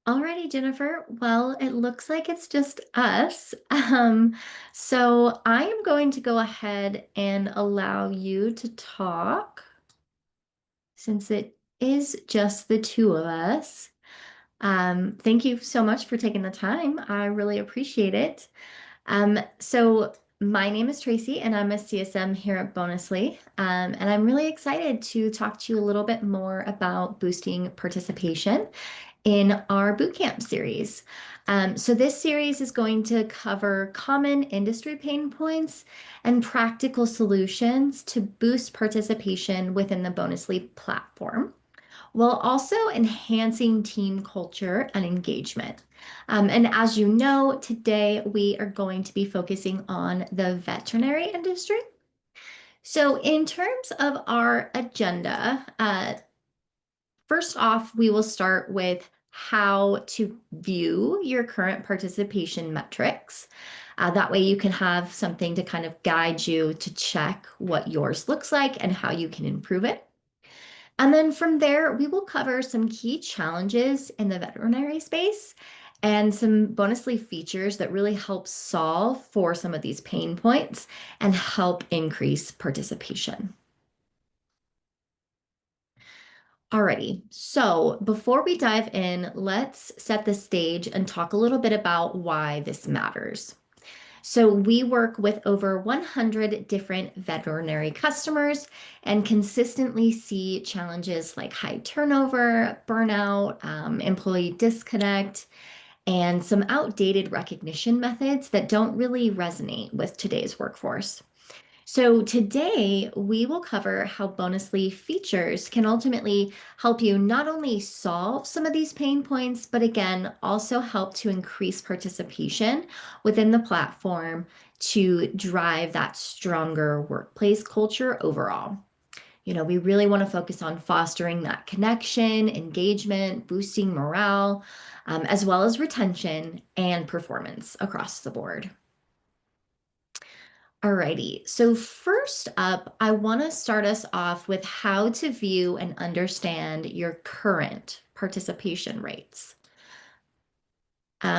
Alrighty, Jennifer. Well, it looks like it's just us. So I am going to go ahead and allow you to talk since it is just the two of us. Thank you so much for taking the time. I really appreciate it. So my name is Tracy, and I'm a CSM here at Bonusly. And I'm really excited to talk to you a little bit more about boosting participation in our bootcamp series. So this series is going to cover common industry pain points and practical solutions to boost participation within the Bonusly platform, while also enhancing team culture and engagement. And as you know, today we are going to be focusing on the veterinary industry. So in terms of our agenda, first off, we will start with how to view your current participation metrics. That way you can have something to kind of guide you to check what yours looks like and how you can improve it. And then from there, we will cover some key challenges in the veterinary space and some bonusly features that really help solve for some of these pain points and help increase participation. Alrighty, so before we dive in, let's set the stage and talk a little bit about why this matters. So we work with over 100 different veterinary customers and consistently see challenges like high turnover, burnout, employee disconnect, and some outdated recognition methods that don't really resonate with today's workforce. So today we will cover how Bonusly features can ultimately help you not only solve some of these pain points, but again, also help to increase participation within the platform to drive that stronger workplace culture overall. We really want to focus on fostering that connection, engagement, boosting morale, as well as retention and performance across the board. Alrighty, so first up, I want to start us off with how to view and understand your current participation rates.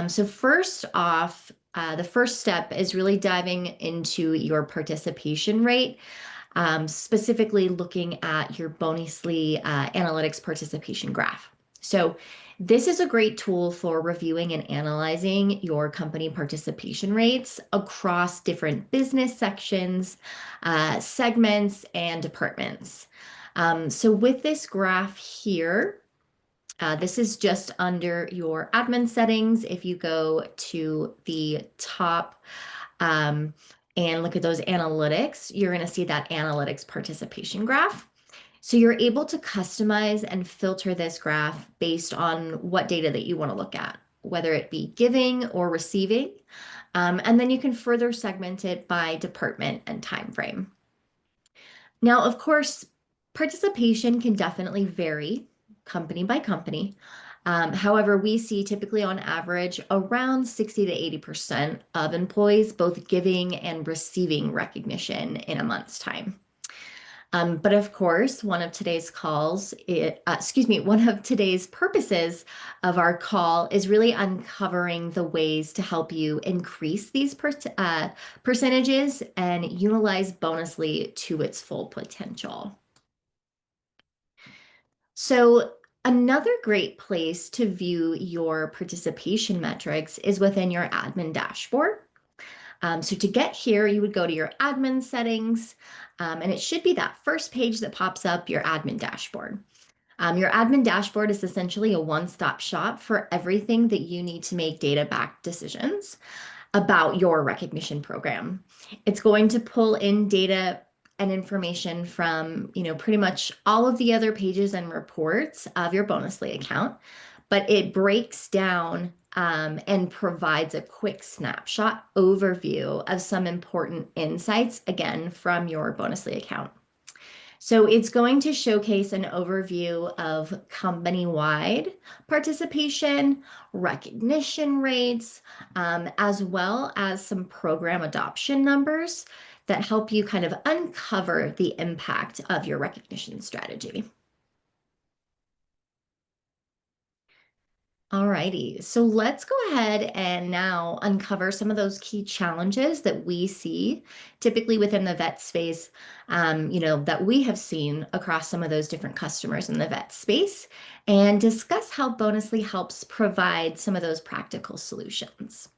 So first off, the first step is really diving into your participation rate, specifically looking at your Bonusly analytics participation graph. So this is a great tool for reviewing and analyzing your company participation rates across different business sections, segments, and departments. So with this graph here, this is just under your admin settings. If you go to the top and look at those analytics, you're going to see that analytics participation graph. So you're able to customize and filter this graph based on what data that you want to look at, whether it be giving or receiving. And then you can further segment it by department and time frame. Now, of course, participation can definitely vary company by company. However, we see typically on average around 60 to 80% of employees both giving and receiving recognition in a month's time. But of course, one of today's one of today's purposes of our call is really uncovering the ways to help you increase these percentages and utilize Bonusly to its full potential. So another great place to view your participation metrics is within your admin dashboard. So to get here, you would go to your admin settings, and it should be that first page that pops up, your admin dashboard. Your admin dashboard is essentially a one-stop shop for everything that you need to make data-backed decisions about your recognition program. It's going to pull in data and information from, pretty much all of the other pages and reports of your Bonusly account, but it breaks down and provides a quick snapshot overview of some important insights, again, from your Bonusly account. So it's going to showcase an overview of company-wide participation, recognition rates, as well as some program adoption numbers that help you kind of uncover the impact of your recognition strategy. Alrighty, so let's go ahead and now uncover some of those key challenges that we see typically within the vet space, that we have seen across some of those different customers in the vet space, and discuss how Bonusly helps provide some of those practical solutions.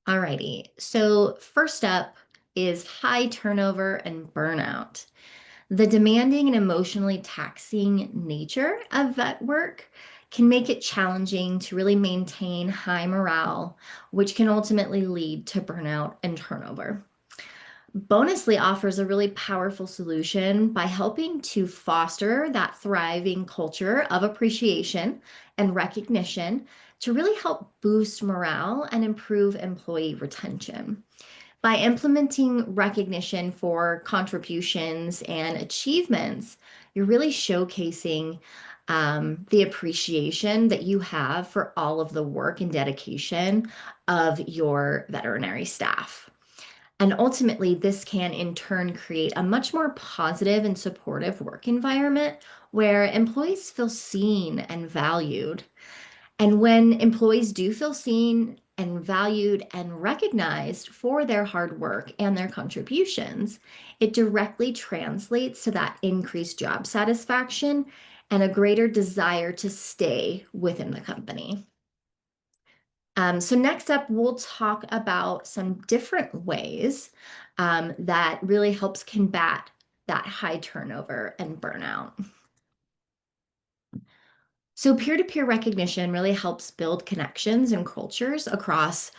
Alrighty, so first up is high turnover and burnout. The demanding and emotionally taxing nature of vet work can make it challenging to really maintain high morale, which can ultimately lead to burnout and turnover. Bonusly offers a really powerful solution by helping to foster that thriving culture of appreciation and recognition to really help boost morale and improve employee retention. By implementing recognition for contributions and achievements, you're really showcasing the appreciation that you have for all of the work and dedication of your veterinary staff. And ultimately, this can in turn create a much more positive and supportive work environment where employees feel seen and valued. And when employees do feel seen and valued and recognized for their hard work and their contributions, it directly translates to that increased job satisfaction and a greater desire to stay within the company. So next up, we'll talk about some different ways that really helps combat that high turnover and burnout. So peer-to-peer recognition really helps build connections and cultures across,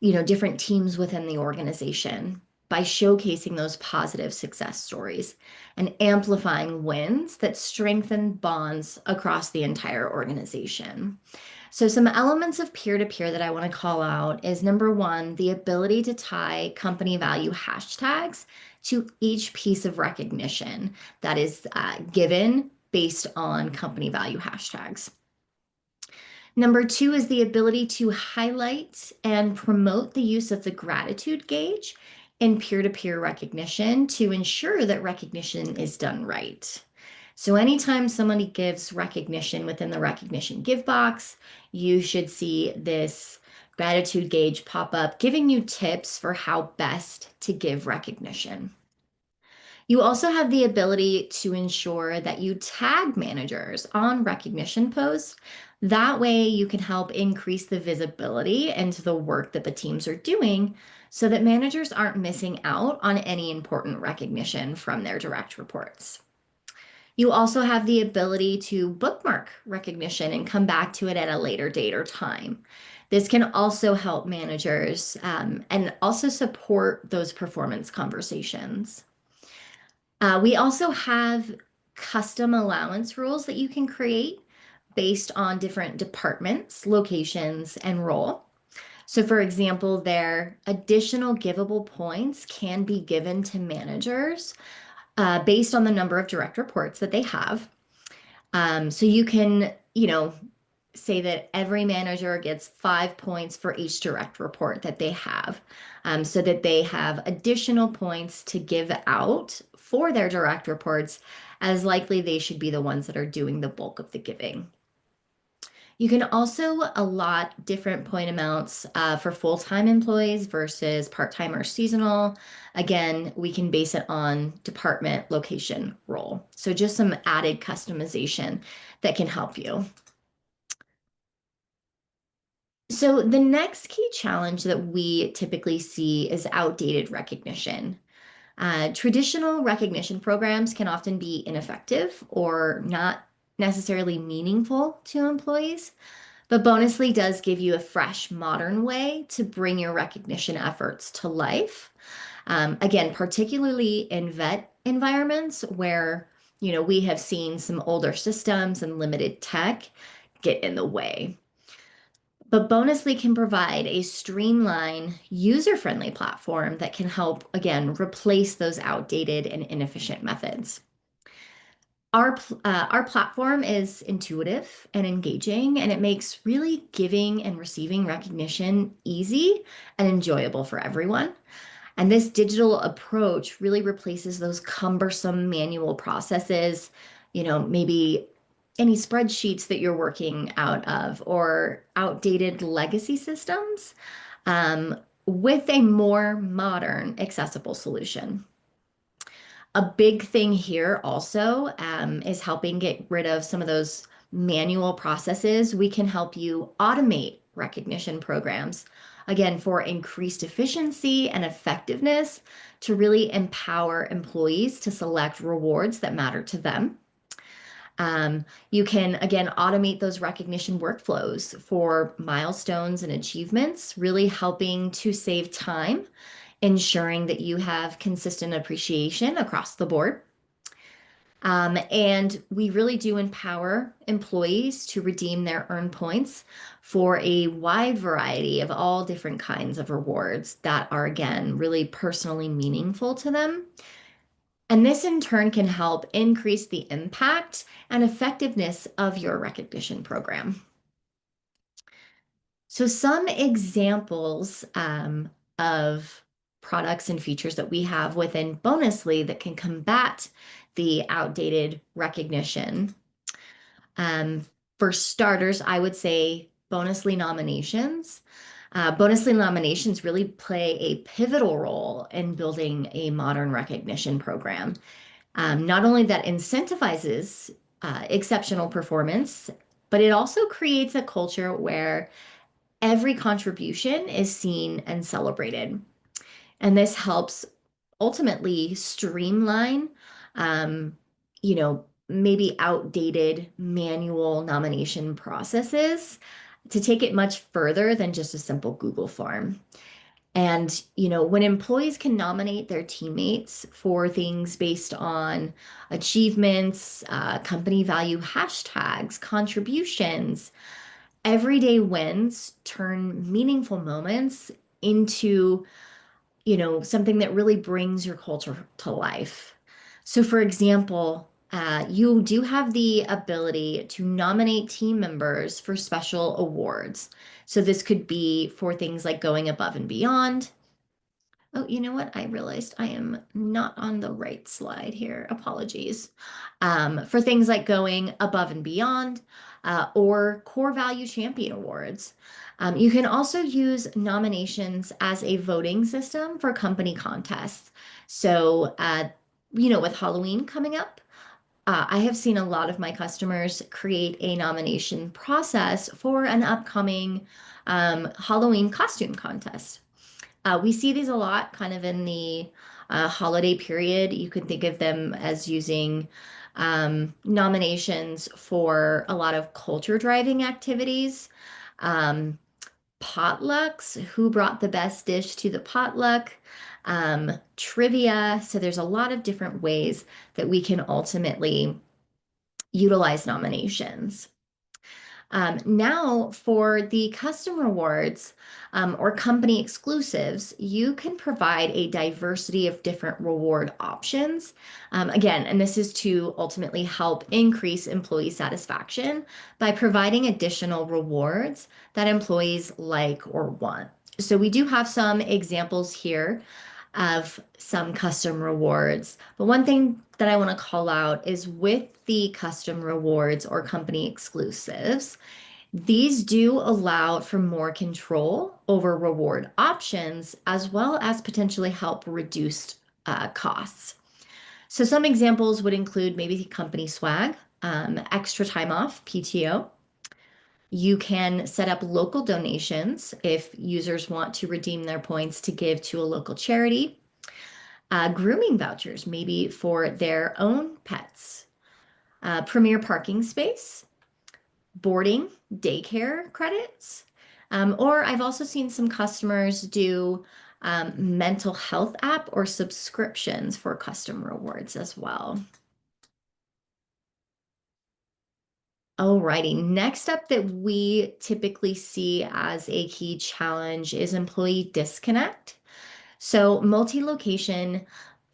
different teams within the organization by showcasing those positive success stories and amplifying wins that strengthen bonds across the entire organization. So some elements of peer-to-peer that I want to call out is number one, the ability to tie company value hashtags to each piece of recognition that is given based on company value hashtags. Number two is the ability to highlight and promote the use of the gratitude gauge in peer-to-peer recognition to ensure that recognition is done right. So anytime somebody gives recognition within the recognition give box, you should see this gratitude gauge pop up, giving you tips for how best to give recognition. You also have the ability to ensure that you tag managers on recognition posts. That way, you can help increase the visibility into the work that the teams are doing so that managers aren't missing out on any important recognition from their direct reports. You also have the ability to bookmark recognition and come back to it at a later date or time. This can also help managers and also support those performance conversations. We also have custom allowance rules that you can create based on different departments, locations, and role. So, for example, their additional givable points can be given to managers based on the number of direct reports that they have. So you can, say that every manager gets 5 points for each direct report that they have, so that they have additional points to give out for their direct reports, as likely they should be the ones that are doing the bulk of the giving. You can also allot different point amounts for full-time employees versus part-time or seasonal. Again, we can base it on department, location, role. So just some added customization that can help you. So the next key challenge that we typically see is outdated recognition. Traditional recognition programs can often be ineffective or not necessarily meaningful to employees, but Bonusly does give you a fresh, modern way to bring your recognition efforts to life. Again, particularly in vet environments where, we have seen some older systems and limited tech get in the way. But Bonusly can provide a streamlined, user-friendly platform that can help, again, replace those outdated and inefficient methods. Our platform is intuitive and engaging, and it makes really giving and receiving recognition easy and enjoyable for everyone. And this digital approach really replaces those cumbersome manual processes, maybe any spreadsheets that you're working out of or outdated legacy systems um, with a more modern, accessible solution. A big thing here also is helping get rid of some of those manual processes. We can help you automate recognition programs, again, for increased efficiency and effectiveness to really empower employees to select rewards that matter to them. You can, again, automate those recognition workflows for milestones and achievements, really helping to save time, ensuring that you have consistent appreciation across the board. And we really do empower employees to redeem their earned points for a wide variety of all different kinds of rewards that are, again, really personally meaningful to them. And this in turn can help increase the impact and effectiveness of your recognition program. So, some examples of products and features that we have within Bonusly that can combat the outdated recognition. Um, for starters, I would say Bonusly nominations. Bonusly nominations really play a pivotal role in building a modern recognition program. Not only that incentivizes exceptional performance, but it also creates a culture where every contribution is seen and celebrated. And this helps ultimately streamline, um, maybe outdated manual nomination processes to take it much further than just a simple Google form. And, when employees can nominate their teammates for things based on achievements, company value hashtags, contributions, everyday wins turn meaningful moments into, something that really brings your culture to life. So, for example, you do have the ability to nominate team members for special awards. So, this could be for things like going above and beyond. Oh, you know what? I realized I am not on the right slide here. Apologies. For things like going above and beyond or core value champion awards. You can also use nominations as a voting system for company contests. So, with Halloween coming up, I have seen a lot of my customers create a nomination process for an upcoming Halloween costume contest. We see these a lot kind of in the holiday period. You can think of them as using nominations for a lot of culture driving activities. Um, Potlucks, who brought the best dish to the potluck, trivia. So there's a lot of different ways that we can ultimately utilize nominations. Now, for the custom rewards or company exclusives, you can provide a diversity of different reward options. Again, and this is to ultimately help increase employee satisfaction by providing additional rewards that employees like or want. So, we do have some examples here of some custom rewards. But one thing that I want to call out is with the custom rewards or company exclusives, these do allow for more control over reward options as well as potentially help reduce costs. So, some examples would include maybe company swag, extra time off, PTO. You can set up local donations if users want to redeem their points to give to a local charity, grooming vouchers, maybe for their own pets, premier parking space, boarding, daycare credits. Or I've also seen some customers do mental health app or subscriptions for custom rewards as well. Alrighty, next up that we typically see as a key challenge is employee disconnect. So, multi-location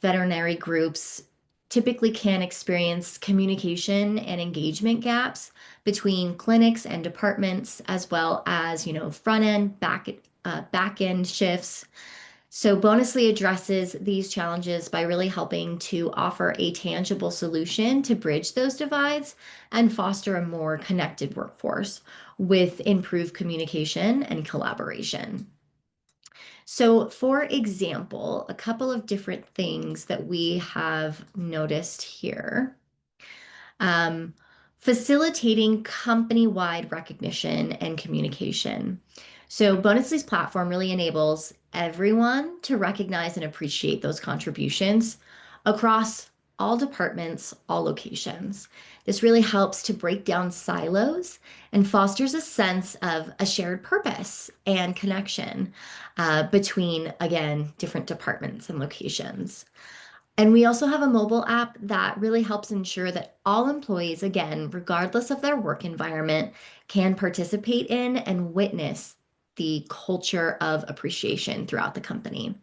veterinary groups typically can experience communication and engagement gaps between clinics and departments, as well as, front end, back end shifts. So, Bonusly addresses these challenges by really helping to offer a tangible solution to bridge those divides and foster a more connected workforce with improved communication and collaboration. So, for example, a couple of different things that we have noticed here. Um, Facilitating company-wide recognition and communication. So Bonusly's platform really enables everyone to recognize and appreciate those contributions across all departments, all locations. This really helps to break down silos and fosters a sense of a shared purpose and connection between, again, different departments and locations. And we also have a mobile app that really helps ensure that all employees, again, regardless of their work environment, can participate in and witness the culture of appreciation throughout the company.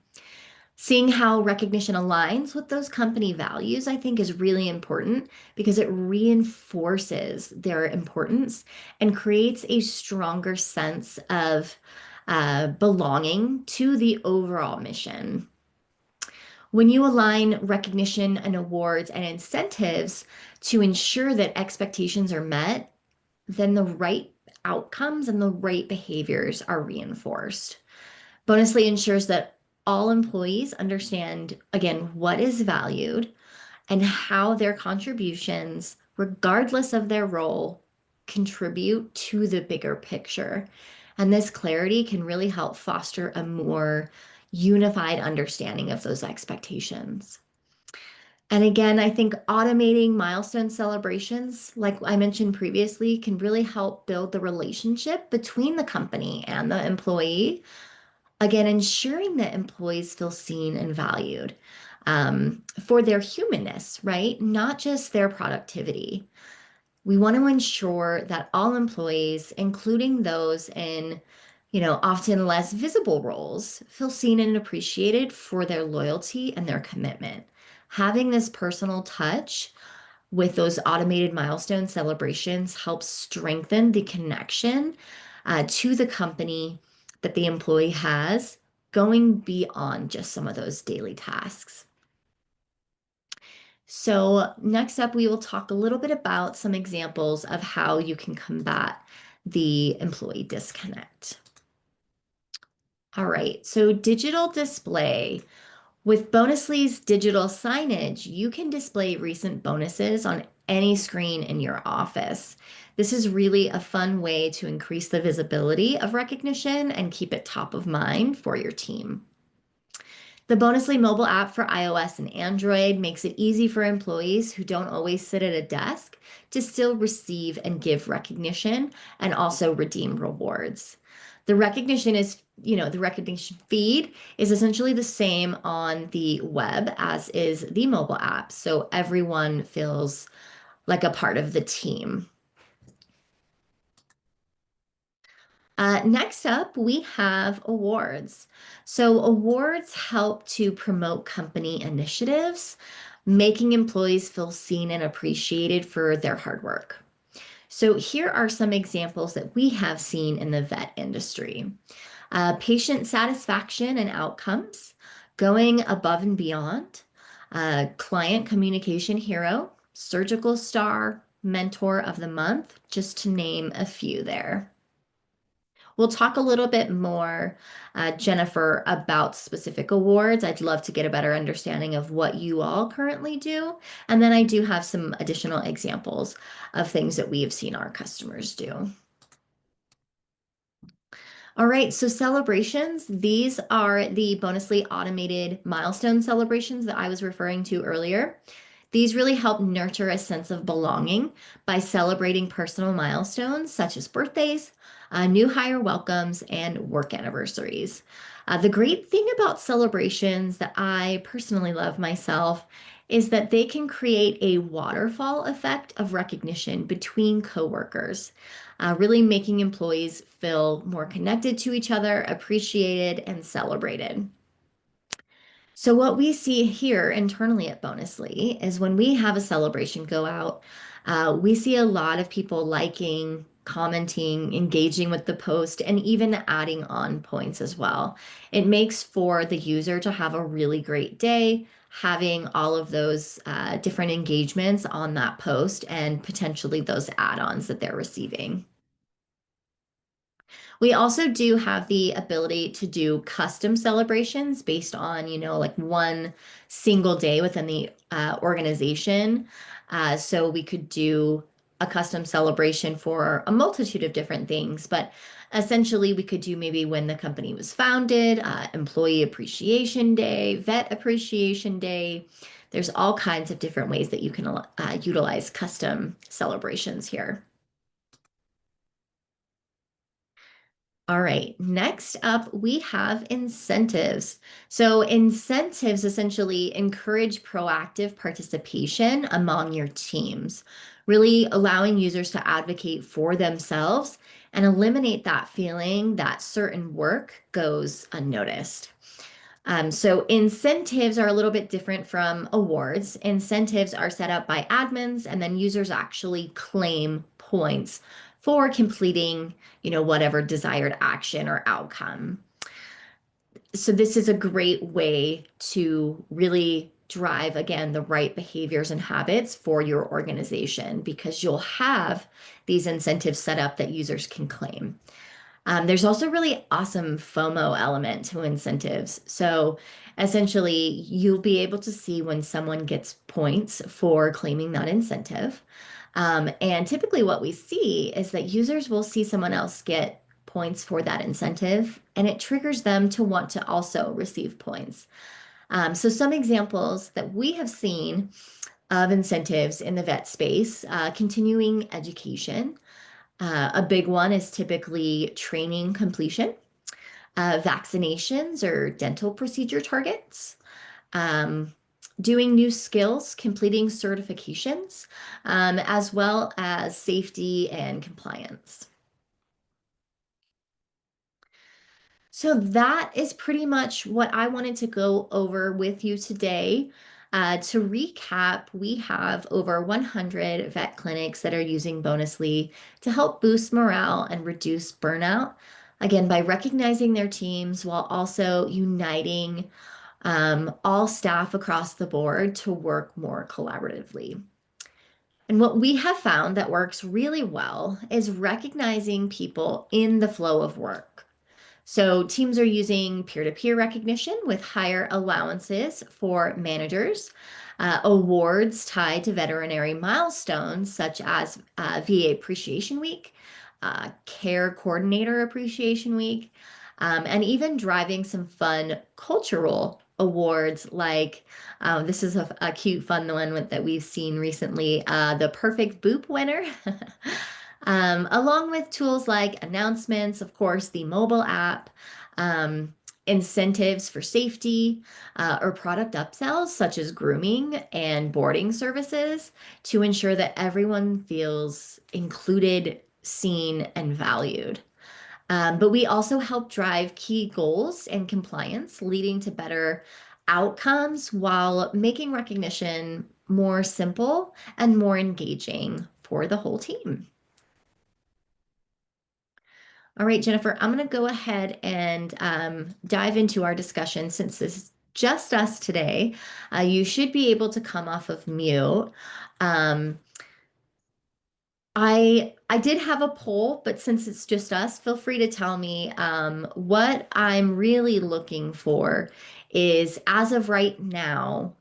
Seeing how recognition aligns with those company values, I think, is really important because it reinforces their importance and creates a stronger sense of belonging to the overall mission. When you align recognition and awards and incentives to ensure that expectations are met, then the right outcomes and the right behaviors are reinforced. Bonusly ensures that all employees understand, again, what is valued and how their contributions, regardless of their role, contribute to the bigger picture. And this clarity can really help foster a more unified understanding of those expectations. And again, I think automating milestone celebrations, like I mentioned previously, can really help build the relationship between the company and the employee. Again, ensuring that employees feel seen and valued for their humanness, right? Not just their productivity. We want to ensure that all employees, including those in, often less visible roles, feel seen and appreciated for their loyalty and their commitment. Having this personal touch with those automated milestone celebrations helps strengthen the connection to the company that the employee has, going beyond just some of those daily tasks. So, next up, we will talk a little bit about some examples of how you can combat the employee disconnect. All right, so digital display. With Bonusly's digital signage, you can display recent bonuses on any screen in your office. This is really a fun way to increase the visibility of recognition and keep it top of mind for your team. The Bonusly mobile app for iOS and Android makes it easy for employees who don't always sit at a desk to still receive and give recognition and also redeem rewards. The recognition feed is essentially the same on the web as is the mobile app. So everyone feels like a part of the team. Next up, we have awards. So, awards help to promote company initiatives, making employees feel seen and appreciated for their hard work. So, here are some examples that we have seen in the vet industry. Patient satisfaction and outcomes, going above and beyond, client communication hero, surgical star, mentor of the month, just to name a few there. We'll talk a little bit more, Jennifer, about specific awards. I'd love to get a better understanding of what you all currently do. And then I do have some additional examples of things that we have seen our customers do. All right, so celebrations, these are the Bonusly automated milestone celebrations that I was referring to earlier. These really help nurture a sense of belonging by celebrating personal milestones such as birthdays, new hire welcomes, and work anniversaries. The great thing about celebrations that I personally love myself is that they can create a waterfall effect of recognition between coworkers, really making employees feel more connected to each other, appreciated, and celebrated. So what we see here internally at Bonusly is when we have a celebration go out, we see a lot of people liking commenting, engaging with the post, and even adding on points as well. It makes for the user to have a really great day, having all of those different engagements on that post and potentially those add-ons that they're receiving. We also do have the ability to do custom celebrations based on, like one single day within the organization. So we could do a custom celebration for a multitude of different things, but essentially we could do maybe when the company was founded, Employee Appreciation Day, Vet Appreciation Day. There's all kinds of different ways that you can utilize custom celebrations here. All right, next up, we have incentives. So, incentives essentially encourage proactive participation among your teams, really allowing users to advocate for themselves and eliminate that feeling that certain work goes unnoticed. So incentives are a little bit different from awards. Incentives are set up by admins, and then users actually claim points for completing, whatever desired action or outcome. So this is a great way to really drive, again, the right behaviors and habits for your organization because you'll have these incentives set up that users can claim. There's also really awesome FOMO element to incentives. So essentially, you'll be able to see when someone gets points for claiming that incentive. And typically, what we see is that users will see someone else get points for that incentive, and it triggers them to want to also receive points. So, some examples that we have seen of incentives in the vet space, continuing education. A big one is typically training completion, vaccinations or dental procedure targets, um, doing new skills, completing certifications, as well as safety and compliance. So that is pretty much what I wanted to go over with you today. To recap, we have over 100 vet clinics that are using Bonusly to help boost morale and reduce burnout. Again, by recognizing their teams while also uniting all staff across the board to work more collaboratively. And what we have found that works really well is recognizing people in the flow of work. So teams are using peer-to-peer recognition with higher allowances for managers, awards tied to veterinary milestones such as VA Appreciation Week, Care Coordinator Appreciation Week, and even driving some fun cultural awards like this is a cute fun one that we've seen recently, the Perfect Boop winner. Along with tools like announcements, of course, the mobile app, um, incentives for safety, or product upsells such as grooming and boarding services to ensure that everyone feels included, seen, and valued. But we also help drive key goals and compliance, leading to better outcomes while making recognition more simple and more engaging for the whole team. All right, Jennifer, I'm going to go ahead and dive into our discussion since this is just us today. You should be able to come off of mute. Um, I did have a poll, but since it's just us, feel free to tell me what I'm really looking for is as of right now,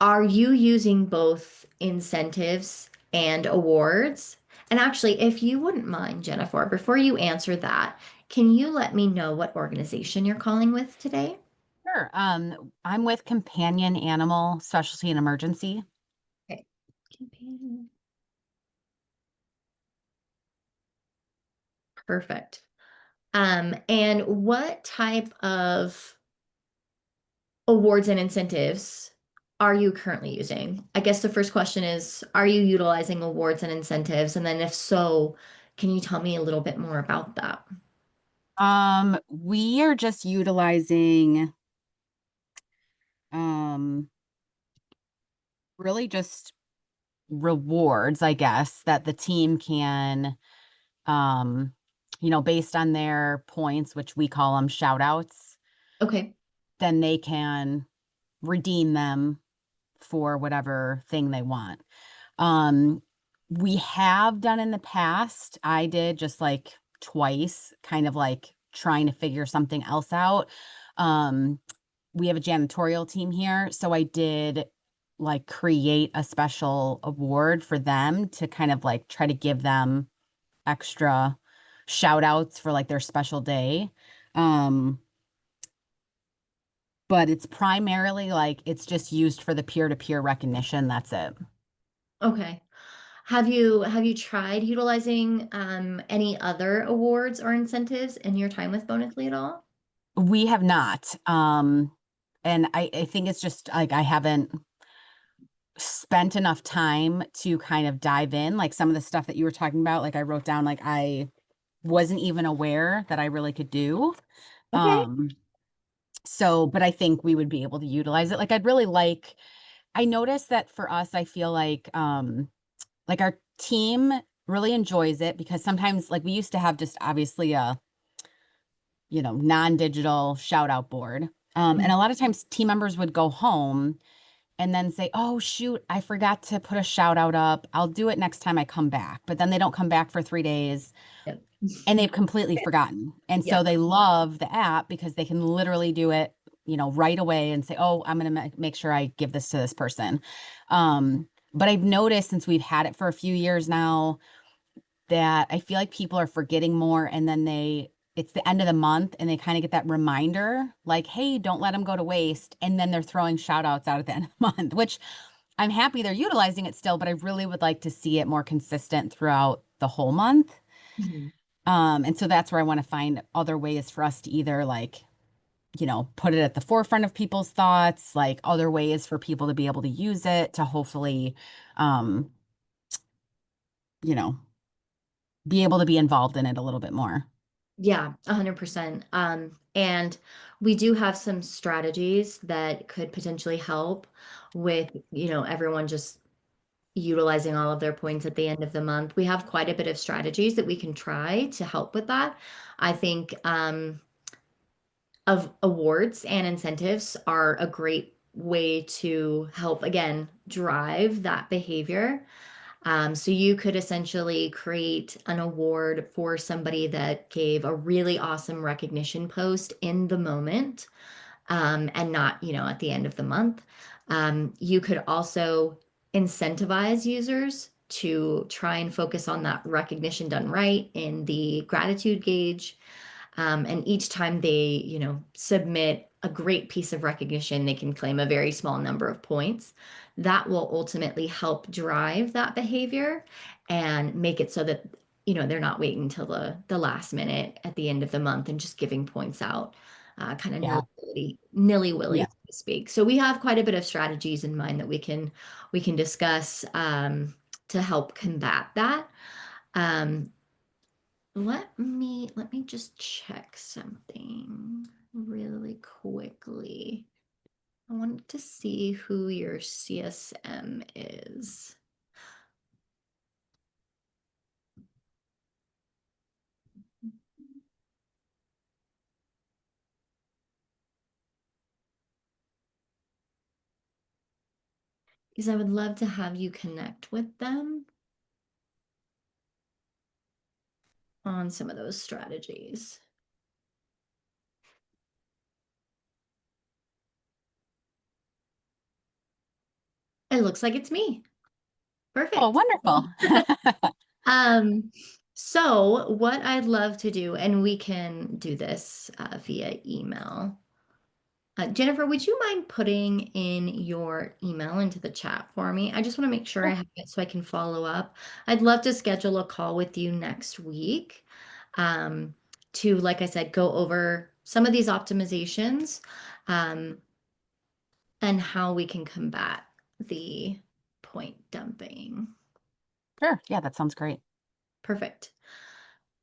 are you using both incentives and awards? And actually, if you wouldn't mind, Jennifer, before you answer that, can you let me know what organization you're calling with today? Sure. I'm with Companion Animal Specialty and Emergency. Okay. Companion. Perfect. And what type of awards and incentives are you currently using? I guess the first question is, are you utilizing awards and incentives? And then if so, can you tell me a little bit more about that? We are just utilizing um really just rewards, I guess, that the team can, um, based on their points, which we call them shout outs, Okay. then they can redeem them for whatever thing they want. Um, we have done in the past, I did just like twice, kind of like trying to figure something else out. Um, we have a janitorial team here, so I did like create a special award for them to kind of like try to give them extra shout outs for like their special day. Um, but it's primarily like it's just used for the peer-to-peer recognition. That's it. Okay. Have you tried utilizing any other awards or incentives in your time with Bonusly at all? We have not. And I think it's just like I haven't spent enough time to kind of dive in. Like some of the stuff that you were talking about, like I wrote down, like I wasn't even aware that I really could do. Okay. Um, but I think we would be able to utilize it. Like I'd really like, I noticed that for us, I feel like our team really enjoys it because sometimes like we used to have just obviously a non-digital shout out board. And a lot of times team members would go home and then say, "Oh, shoot, I forgot to put a shout out up. I'll do it next time I come back." But then they don't come back for 3 days Yep. and they've completely forgotten. And so Yep. they love the app because they can literally do it, right away and say, "Oh, I'm going to make sure I give this to this person." But I've noticed since we've had it for a few years now that I feel like people are forgetting more and then it's the end of the month and they kind of get that reminder like, hey, don't let them go to waste. And then they're throwing shout outs out at the end of the month, which I'm happy they're utilizing it still, but I really would like to see it more consistent throughout the whole month. Mhm. And so that's where I want to find other ways for us to either like, put it at the forefront of people's thoughts, like other ways for people to be able to use it to hopefully, um, you know, be able to be involved in it a little bit more. Yeah, 100%. And we do have some strategies that could potentially help with, everyone just utilizing all of their points at the end of the month. We have quite a bit of strategies that we can try to help with that. I think of awards and incentives are a great way to help, again, drive that behavior. So you could essentially create an award for somebody that gave a really awesome recognition post in the moment, and not, at the end of the month. You could also incentivize users to try and focus on that recognition done right in the gratitude gauge. And each time they, submit a great piece of recognition, they can claim a very small number of points. That will ultimately help drive that behavior and make it so that, they're not waiting until the last minute at the end of the month and just giving points out, kind of Yeah. nilly-willy, Yeah. so to speak. So we have quite a bit of strategies in mind that we can discuss to help combat that. Um, let me just check something really quickly. I wanted to see who your CSM is. Because I would love to have you connect with them on some of those strategies. It looks like it's me. Oh, Perfect. wonderful. Um, so what I'd love to do, and we can do this via email. Jennifer, would you mind putting in your email into the chat for me? I just want to make sure I have it so I can follow up. I'd love to schedule a call with you next week, um, to, like I said, go over some of these optimizations, um, and how we can combat the point dumping. Sure. Yeah, that sounds great. Perfect.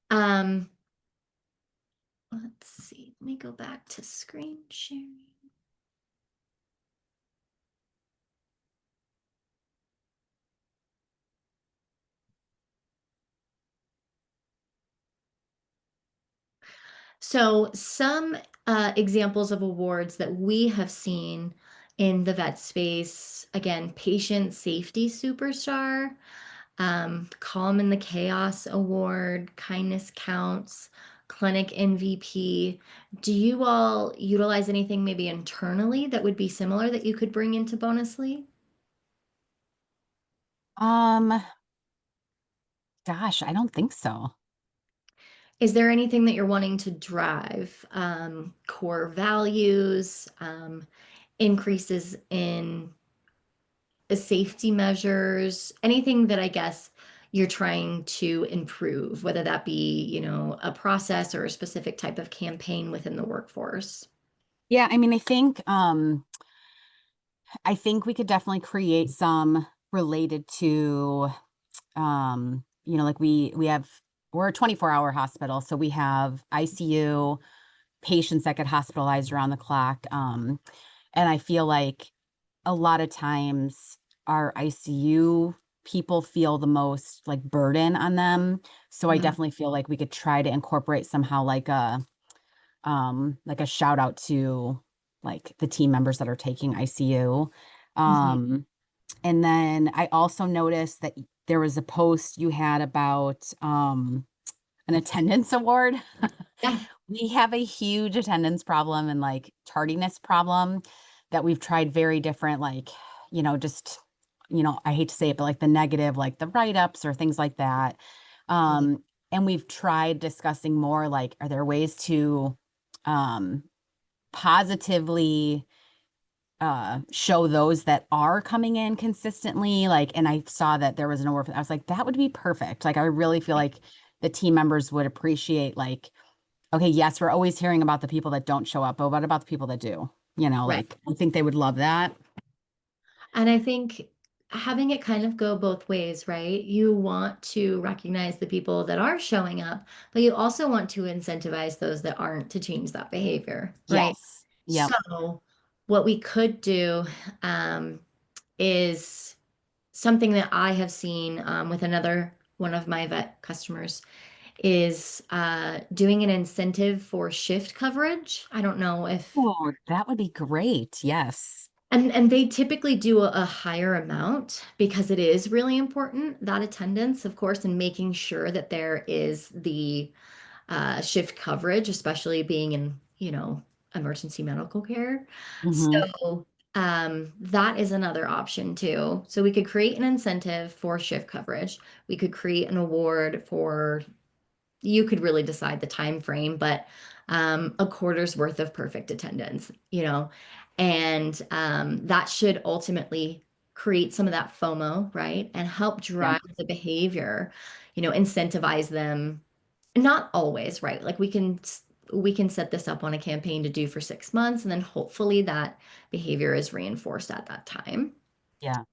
Um, let's see. Let me go back to screen sharing. So, some examples of awards that we have seen in the vet space, again, Patient Safety Superstar, Calm in the Chaos Award, Kindness Counts, Clinic MVP. Do you all utilize anything maybe internally that would be similar that you could bring into Bonusly? Um, Gosh, I don't think so. Is there anything that you're wanting to drive? Core values, increases in safety measures, anything that I guess you're trying to improve, whether that be, a process or a specific type of campaign within the workforce. Yeah, I mean, I think we could definitely create some related to like we're a 24-hour hospital, so we have ICU patients that get hospitalized around the clock. And I feel like a lot of times our ICU people feel the most like burden on them. So I Mhm, definitely feel like we could try to incorporate somehow like a shout out to like the team members that are taking ICU. mhm. Um, and then I also noticed that there was a post you had about an attendance award. Yeah, We have a huge attendance problem and like tardiness problem that we've tried very different, like, just, I hate to say it, but like the negative, like the write-ups or things like that. mhm. Um, and we've tried discussing more like, are there ways to um positively show those that are coming in consistently? Like, and I saw that there was an award. I was like, that would be perfect. Like, I really feel like the team members would appreciate like, okay, yes, we're always hearing about the people that don't show up, but what about the people that do? Right. Like I think they would love that. And I think having it kind of go both ways, right? You want to recognize the people that are showing up, but you also want to incentivize those that aren't to change that behavior, right? Yes. Yep. So, what we could do um, is something that I have seen with another one of my vet customers is doing an incentive for shift coverage. I don't know if Oh, that would be great. Yes. and they typically do a higher amount because it is really important that attendance, of course, and making sure that there is the shift coverage, especially being in, emergency medical care. Hmm. So that is another option too. So we could create an incentive for shift coverage. We could create an award for, you could really decide the time frame, but a quarter's worth of perfect attendance, and that should ultimately create some of that FOMO, right? And help Yep. drive the behavior, incentivize them. Not always, right? Like we can set this up on a campaign to do for 6 months, and then hopefully that behavior is reinforced at that time. Yeah.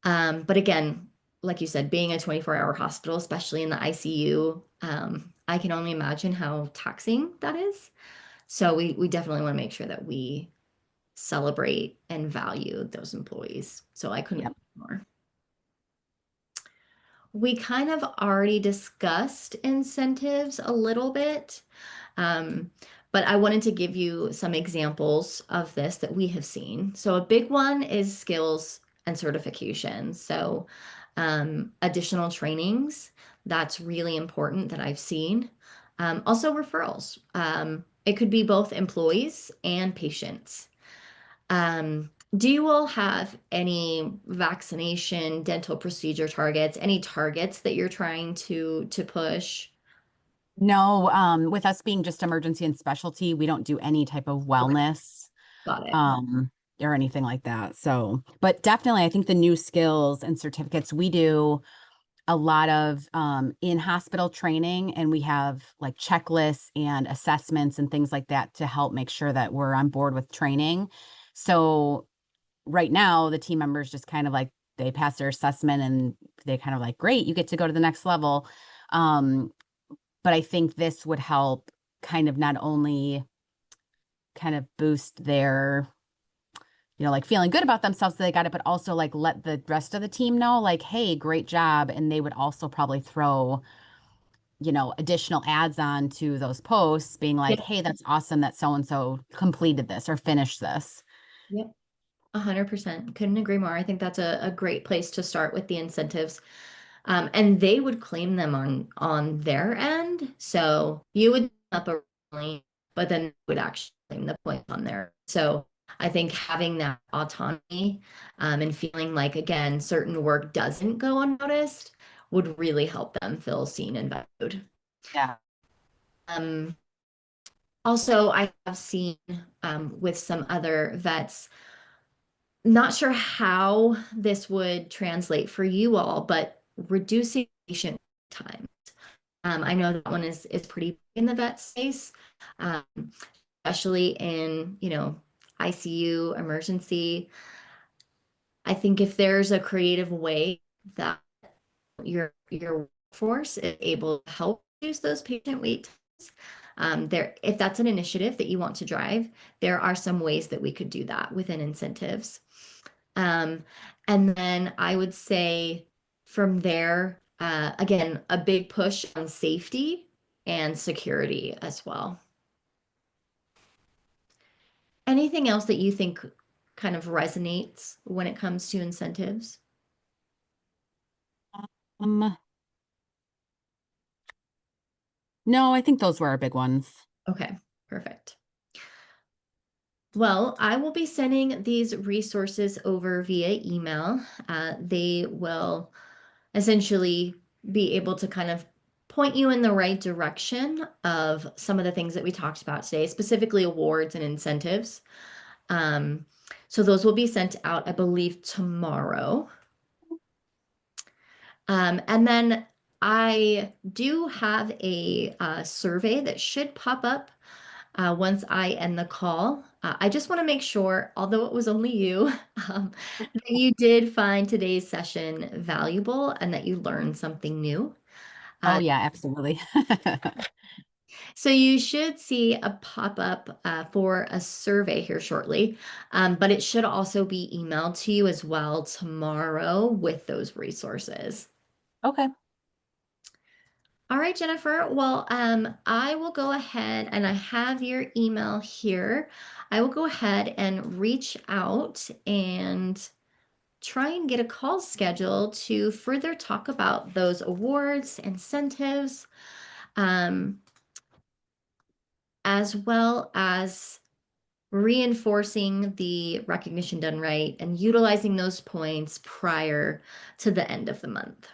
But again, like you said, being a 24-hour hospital, especially in the ICU, I can only imagine how taxing that is. So we definitely want to make sure that we celebrate and value those employees. So I couldn't Yep. agree more. We kind of already discussed incentives a little bit. Um, but I wanted to give you some examples of this that we have seen. So, a big one is skills and certification. So, additional trainings, that's really important that I've seen. Also, referrals. It could be both employees and patients. Do you all have any vaccination, dental procedure targets, any targets that you're trying to push? No, with us being just emergency and specialty, we don't do any type of Okay, wellness got it. um or anything like that. So, but definitely I think the new skills and certificates we do a lot of in hospital training, and we have like checklists and assessments and things like that to help make sure that we're on board with training. So right now the team members just kind of like they pass their assessment and they kind of like, great, you get to go to the next level. Um, but I think this would help kind of not only kind of boost their like feeling good about themselves that they got it, but also like let the rest of the team know, like, hey, great job. And they would also probably throw additional ads on to those posts being like, Yep. hey, that's awesome that so and so completed this or finished this. Yep. 100%. Couldn't agree more. I think that's a great place to start with the incentives. And they would claim them on their end. So you would up a point, but then they would actually claim the points on there. So I think having that autonomy and feeling like, again, certain work doesn't go unnoticed would really help them feel seen and valued. Yeah. Um, Also, I have seen with some other vets, not sure how this would translate for you all, but reducing patient time. I know that one is pretty big in the vet space, um, especially in, ICU emergency. I think if there's a creative way that your workforce is able to help reduce those patient wait times, if that's an initiative that you want to drive, there are some ways that we could do that within incentives. Um, and then I would say from there, again, a big push on safety and security as well. Anything else that you think kind of resonates when it comes to incentives? Um, no, I think those were our big ones. Okay, perfect. Well, I will be sending these resources over via email. They will essentially be able to kind of point you in the right direction of some of the things that we talked about today, specifically awards and incentives. Um, so those will be sent out, I believe, tomorrow. And then I do have a survey that should pop up once I end the call. I just want to make sure, although it was only you, that you did find today's session valuable and that you learned something new. Oh Uh, yeah, absolutely. so you should see a pop-up for a survey here shortly, but it should also be emailed to you as well tomorrow with those resources. Okay. All right, Jennifer. Well, I will go ahead and I have your email here. I will go ahead and reach out and try and get a call scheduled to further talk about those awards, incentives, um, as well as reinforcing the recognition done right and utilizing those points prior to the end of the month.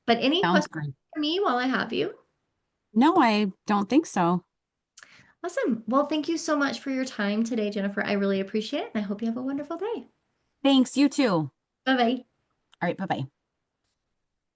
But any Sounds questions great. for me while I have you? No, I don't think so. Awesome. Well, thank you so much for your time today, Jennifer. I really appreciate it, and I hope you have a wonderful day. Thanks, you too. Bye bye. All right, bye-bye.